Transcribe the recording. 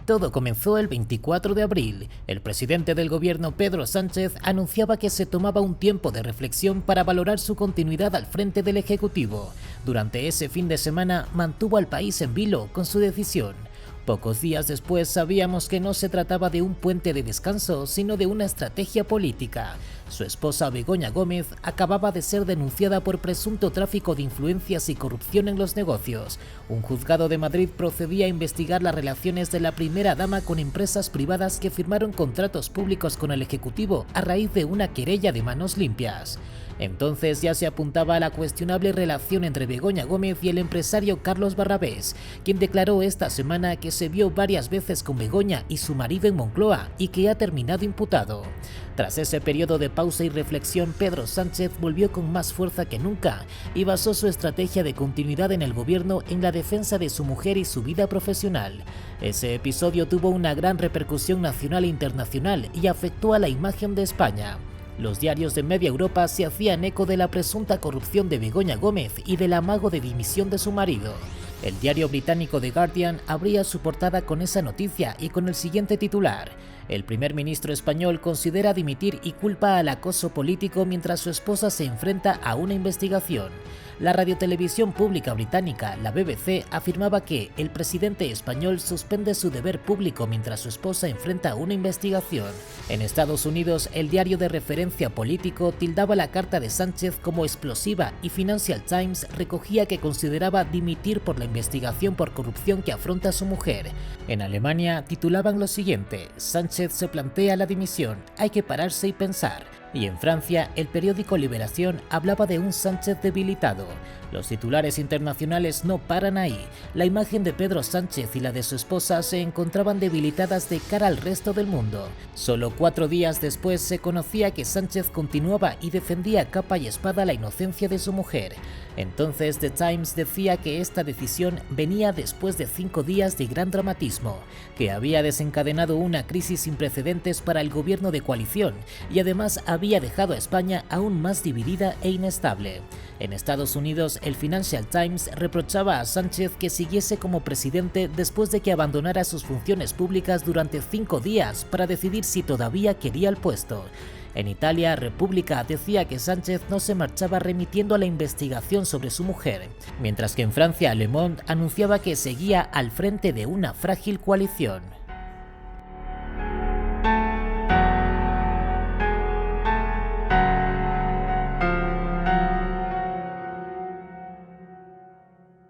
Todo comenzó el 24 de abril. El presidente del gobierno, Pedro Sánchez, anunciaba que se tomaba un tiempo de reflexión para valorar su continuidad al frente del Ejecutivo. Durante ese fin de semana mantuvo al país en vilo con su decisión. Pocos días después sabíamos que no se trataba de un puente de descanso, sino de una estrategia política. Su esposa Begoña Gómez acababa de ser denunciada por presunto tráfico de influencias y corrupción en los negocios. Un juzgado de Madrid procedía a investigar las relaciones de la primera dama con empresas privadas que firmaron contratos públicos con el Ejecutivo a raíz de una querella de manos limpias. Entonces ya se apuntaba a la cuestionable relación entre Begoña Gómez y el empresario Carlos Barrabés, quien declaró esta semana que se vio varias veces con Begoña y su marido en Moncloa y que ha terminado imputado. Tras ese periodo de pausa y reflexión, Pedro Sánchez volvió con más fuerza que nunca y basó su estrategia de continuidad en el gobierno en la defensa de su mujer y su vida profesional. Ese episodio tuvo una gran repercusión nacional e internacional y afectó a la imagen de España. Los diarios de media Europa se hacían eco de la presunta corrupción de Begoña Gómez y del amago de dimisión de su marido. El diario británico The Guardian abría su portada con esa noticia y con el siguiente titular: el primer ministro español considera dimitir y culpa al acoso político mientras su esposa se enfrenta a una investigación. La radiotelevisión pública británica, la BBC, afirmaba que el presidente español suspende su deber público mientras su esposa enfrenta una investigación. En Estados Unidos, el diario de referencia político tildaba la carta de Sánchez como explosiva y Financial Times recogía que consideraba dimitir por la investigación por corrupción que afronta su mujer. En Alemania titulaban lo siguiente: Sánchez se plantea la dimisión, hay que pararse y pensar. Y en Francia, el periódico Liberación hablaba de un Sánchez debilitado. Los titulares internacionales no paran ahí. La imagen de Pedro Sánchez y la de su esposa se encontraban debilitadas de cara al resto del mundo. Solo 4 días después se conocía que Sánchez continuaba y defendía a capa y espada la inocencia de su mujer. Entonces The Times decía que esta decisión venía después de 5 días de gran dramatismo, que había desencadenado una crisis sin precedentes para el gobierno de coalición y además había dejado a España aún más dividida e inestable. En Estados Unidos, el Financial Times reprochaba a Sánchez que siguiese como presidente después de que abandonara sus funciones públicas durante 5 días para decidir si todavía quería el puesto. En Italia, República decía que Sánchez no se marchaba remitiendo a la investigación sobre su mujer, mientras que en Francia, Le Monde anunciaba que seguía al frente de una frágil coalición.